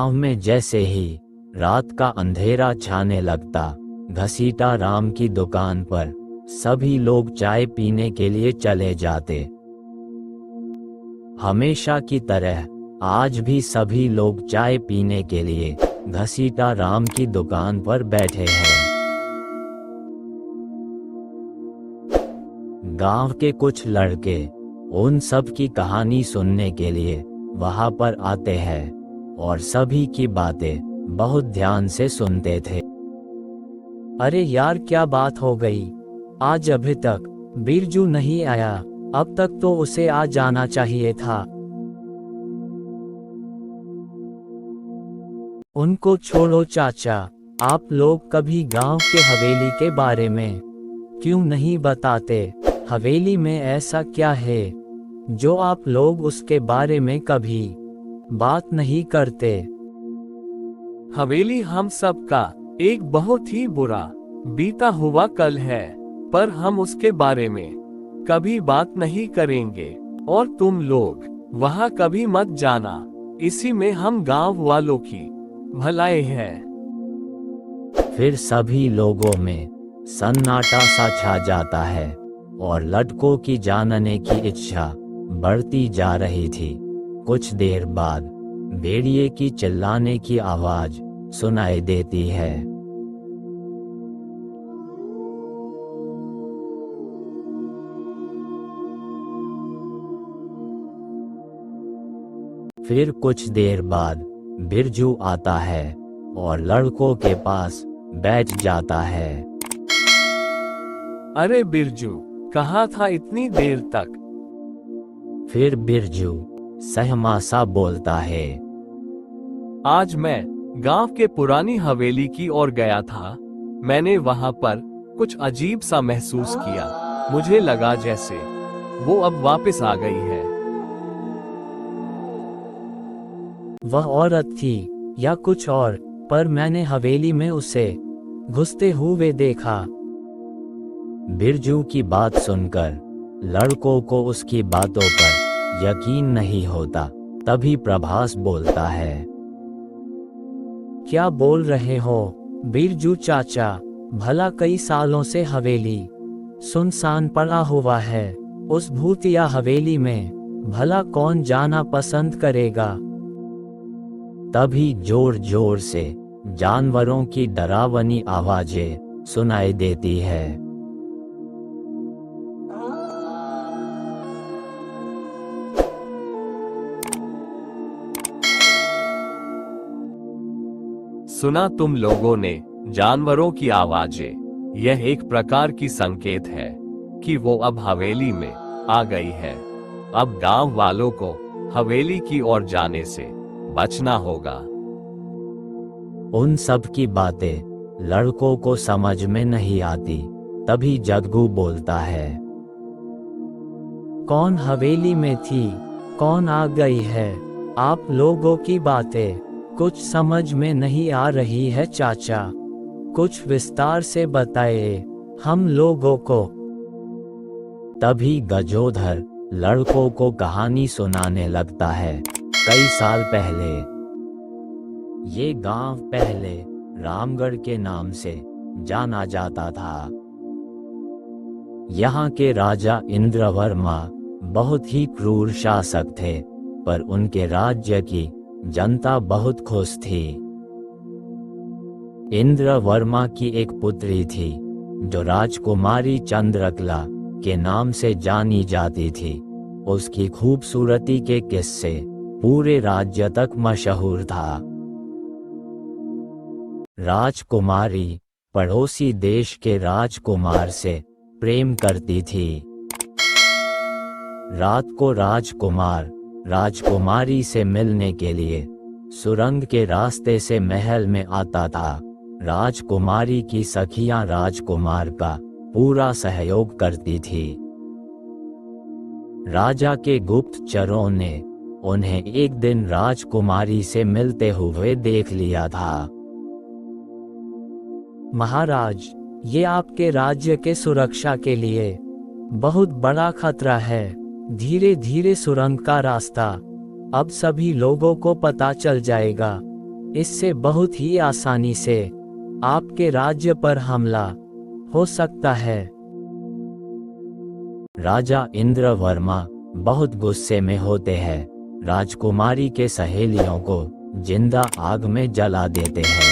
गांव में जैसे ही रात का अंधेरा छाने लगता, घसीटा राम की दुकान पर सभी लोग चाय पीने के लिए चले जाते। हमेशा की तरह आज भी सभी लोग चाय पीने के लिए घसीटा राम की दुकान पर बैठे हैं। गांव के कुछ लड़के उन सब की कहानी सुनने के लिए वहां पर आते हैं और सभी की बातें बहुत ध्यान से सुनते थे। अरे यार, क्या बात हो गई? आज अभी तक बिरजू नहीं आया। अब तक तो उसे आ जाना चाहिए था। उनको छोड़ो चाचा, आप लोग कभी गांव के हवेली के बारे में क्यों नहीं बताते? हवेली में ऐसा क्या है जो आप लोग उसके बारे में कभी बात नहीं करते? हवेली हम सब का एक बहुत ही बुरा बीता हुआ कल है, पर हम उसके बारे में कभी बात नहीं करेंगे और तुम लोग वहां कभी मत जाना। इसी में हम गांव वालों की भलाई है। फिर सभी लोगों में सन्नाटा सा छा जाता है और लड़कों की जानने की इच्छा बढ़ती जा रही थी। कुछ देर बाद भेड़िए की चिल्लाने की आवाज सुनाई देती है। फिर कुछ देर बाद बिरजू आता है और लड़कों के पास बैठ जाता है। अरे बिरजू, कहाँ था इतनी देर तक? फिर बिरजू सहमा सा बोलता है, आज मैं गांव के पुरानी हवेली की ओर गया था। मैंने वहां पर कुछ अजीब सा महसूस किया। मुझे लगा जैसे वो अब वापस आ गई है। वह औरत थी या कुछ और, पर मैंने हवेली में उसे घुसते हुए देखा। बिरजू की बात सुनकर लड़कों को उसकी बातों पर यकीन नहीं होता। तभी प्रभास बोलता है, क्या बोल रहे हो बिरजू चाचा? भला कई सालों से हवेली सुनसान पड़ा हुआ है। उस भूतिया हवेली में भला कौन जाना पसंद करेगा? तभी जोर जोर से जानवरों की डरावनी आवाजें सुनाई देती है। सुना तुम लोगों ने जानवरों की आवाजें? यह एक प्रकार की संकेत है कि वो अब हवेली में आ गई है। अब गांव वालों को हवेली की ओर जाने से बचना होगा। उन सब की बातें लड़कों को समझ में नहीं आती। तभी जग्गू बोलता है, कौन हवेली में थी? कौन आ गई है? आप लोगों की बातें कुछ समझ में नहीं आ रही है चाचा। कुछ विस्तार से बताइए हम लोगों को। तभी गजोधर लड़कों को कहानी सुनाने लगता है। कई साल पहले ये गांव पहले रामगढ़ के नाम से जाना जाता था। यहाँ के राजा इंद्रवर्मा बहुत ही क्रूर शासक थे, पर उनके राज्य की जनता बहुत खुश थी। इंद्रवर्मा की एक पुत्री थी जो राजकुमारी चंद्रकला के नाम से जानी जाती थी। उसकी खूबसूरती के किस्से पूरे राज्य तक मशहूर था। राजकुमारी पड़ोसी देश के राजकुमार से प्रेम करती थी। रात को राजकुमार राजकुमारी से मिलने के लिए सुरंग के रास्ते से महल में आता था। राजकुमारी की सखियां राजकुमार का पूरा सहयोग करती थी। राजा के गुप्तचरों ने उन्हें एक दिन राजकुमारी से मिलते हुए देख लिया था। महाराज, ये आपके राज्य के सुरक्षा के लिए बहुत बड़ा खतरा है। धीरे धीरे सुरंग का रास्ता अब सभी लोगों को पता चल जाएगा। इससे बहुत ही आसानी से आपके राज्य पर हमला हो सकता है। राजा इंद्रवर्मा बहुत गुस्से में होते हैं, राजकुमारी के सहेलियों को जिंदा आग में जला देते हैं।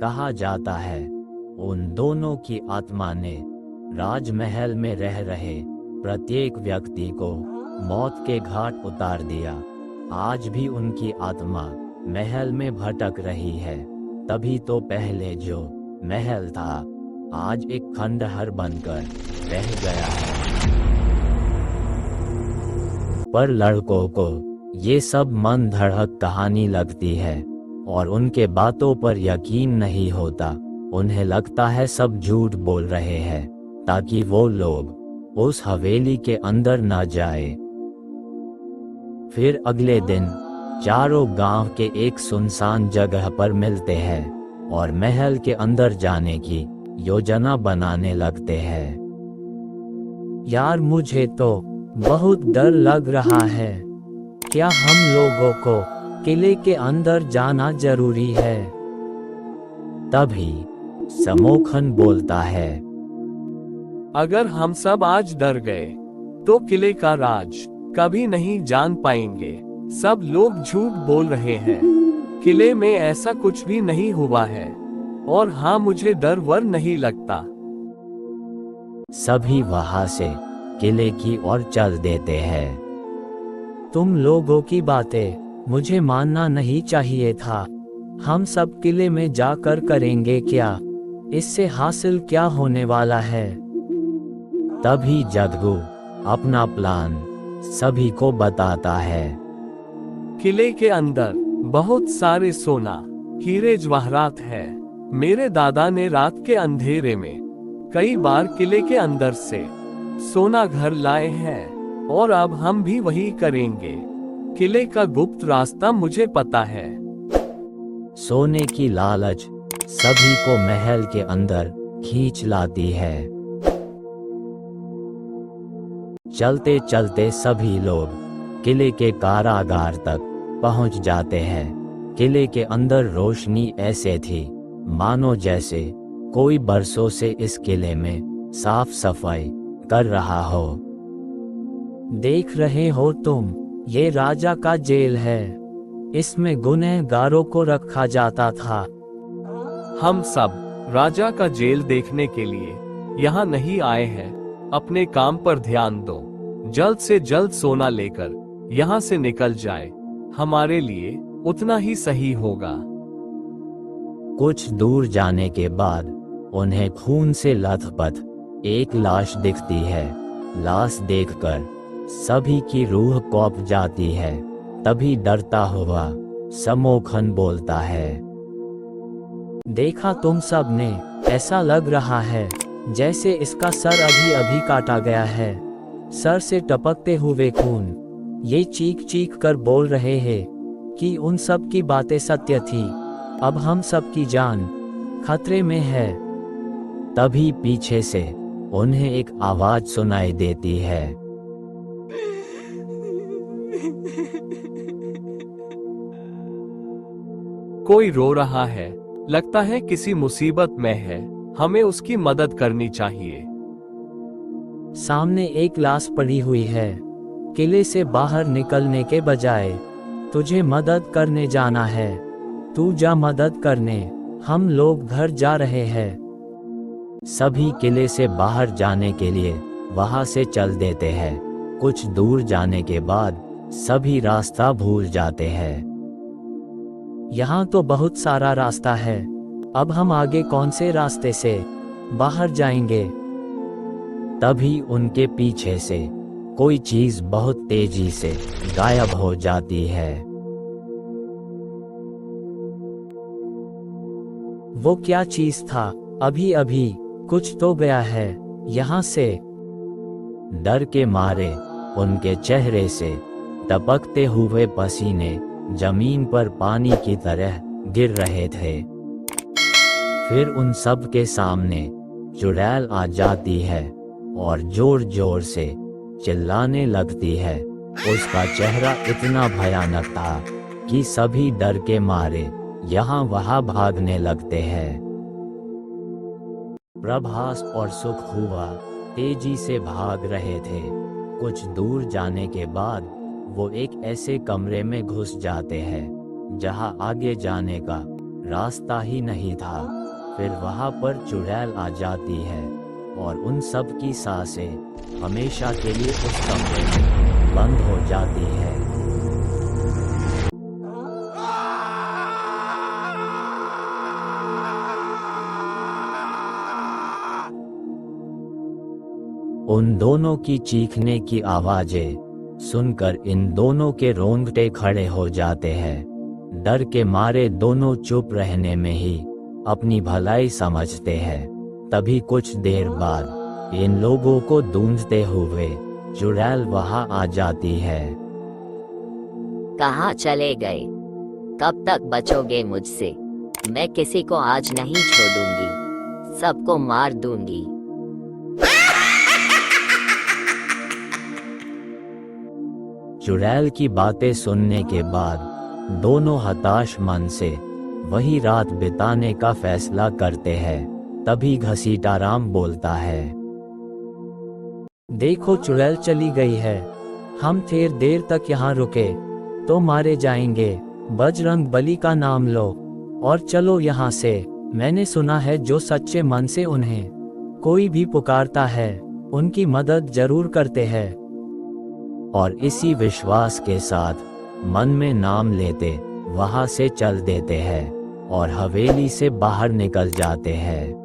कहा जाता है उन दोनों की आत्मा ने राजमहल में रह रहे प्रत्येक व्यक्ति को मौत के घाट उतार दिया। आज भी उनकी आत्मा महल में भटक रही है। तभी तो पहले जो महल था आज एक खंडहर बनकर रह गया है। पर लड़कों को ये सब मन धड़क कहानी लगती है और उनके बातों पर यकीन नहीं होता। उन्हें लगता है सब झूठ बोल रहे हैं ताकि वो लोग उस हवेली के अंदर न जाए। फिर अगले दिन चारों गांव के एक सुनसान जगह पर मिलते हैं और महल के अंदर जाने की योजना बनाने लगते हैं। यार मुझे तो बहुत डर लग रहा है। क्या हम लोगों को किले के अंदर जाना जरूरी है? तभी समोखन बोलता है, अगर हम सब आज डर गए तो किले का राज कभी नहीं जान पाएंगे। सब लोग झूठ बोल रहे हैं। किले में ऐसा कुछ भी नहीं हुआ है और हाँ, मुझे डर वर नहीं लगता। सभी वहां से किले की ओर चल देते हैं। तुम लोगों की बातें मुझे मानना नहीं चाहिए था। हम सब किले में जाकर करेंगे क्या? इससे हासिल क्या होने वाला है? तभी जदगू अपना प्लान सभी को बताता है। किले के अंदर बहुत सारे सोना हीरे जवाहरात है। मेरे दादा ने रात के अंधेरे में कई बार किले के अंदर से सोना घर लाए हैं और अब हम भी वही करेंगे। किले का गुप्त रास्ता मुझे पता है। सोने की लालच सभी को महल के अंदर खींच लाती है। चलते चलते सभी लोग किले के कारागार तक पहुंच जाते हैं। किले के अंदर रोशनी ऐसे थी मानो जैसे कोई बरसों से इस किले में साफ सफाई कर रहा हो। देख रहे हो तुम, ये राजा का जेल है। इसमें गुनहगारों को रखा जाता था। हम सब राजा का जेल देखने के लिए यहाँ नहीं आए हैं। अपने काम पर ध्यान दो। जल्द से जल्द सोना लेकर यहाँ से निकल जाए। हमारे लिए उतना ही सही होगा। कुछ दूर जाने के बाद उन्हें खून से लथपथ एक लाश दिखती है। लाश देखकर सभी की रूह कौंप जाती है। तभी डरता हुआ समोखन बोलता है, देखा तुम सब ने, ऐसा लग रहा है जैसे इसका सर अभी अभी काटा गया है। सर से टपकते हुए खून। ये चीख चीख कर बोल रहे हैं कि उन सब की बातें सत्य थी। अब हम सब की जान खतरे में है। तभी पीछे से उन्हें एक आवाज सुनाई देती है, कोई रो रहा है। लगता है किसी मुसीबत में है। हमें उसकी मदद करनी चाहिए। सामने एक लाश पड़ी हुई है। किले से बाहर निकलने के बजाय तुझे मदद करने जाना है। तू जा मदद करने। हम लोग घर जा रहे हैं। सभी किले से बाहर जाने के लिए वहां से चल देते हैं। कुछ दूर जाने के बाद सभी रास्ता भूल जाते हैं। यहाँ तो बहुत सारा रास्ता है। अब हम आगे कौन से रास्ते से बाहर जाएंगे? तभी उनके पीछे से कोई चीज बहुत तेजी से गायब हो जाती है। वो क्या चीज था? अभी अभी कुछ तो गया है यहाँ से। डर के मारे उनके चेहरे से टपकते हुए पसीने जमीन पर पानी की तरह गिर रहे थे। फिर उन सब के सामने चुड़ैल आ जाती है और जोर जोर से चिल्लाने लगती है, उसका चेहरा इतना भयानक था कि सभी डर के मारे यहाँ वहाँ भागने लगते हैं। प्रभास और सुख हुआ तेजी से भाग रहे थे। कुछ दूर जाने के बाद वो एक ऐसे कमरे में घुस जाते हैं जहाँ आगे जाने का रास्ता ही नहीं था। फिर वहाँ पर चुड़ैल आ जाती है और उन सब की सांसें हमेशा के लिए उस कमरे में बंद हो जाती है। उन दोनों की चीखने की आवाजें सुनकर इन दोनों के रोंगटे खड़े हो जाते हैं। डर के मारे दोनों चुप रहने में ही अपनी भलाई समझते हैं। तभी कुछ देर बाद इन लोगों को ढूंढते हुए चुड़ैल वहां आ जाती है। कहाँ चले गए? कब तक बचोगे मुझसे? मैं किसी को आज नहीं छोड़ूंगी, सबको मार दूंगी। चुड़ैल की बातें सुनने के बाद दोनों हताश मन से वही रात बिताने का फैसला करते हैं। तभी घसीटाराम बोलता है, देखो चुड़ैल चली गई है। हम देर तक यहाँ रुके तो मारे जाएंगे। बजरंग बली का नाम लो और चलो यहाँ से। मैंने सुना है जो सच्चे मन से उन्हें कोई भी पुकारता है उनकी मदद जरूर करते हैं। और इसी विश्वास के साथ मन में नाम लेते वहां से चल देते हैं और हवेली से बाहर निकल जाते हैं।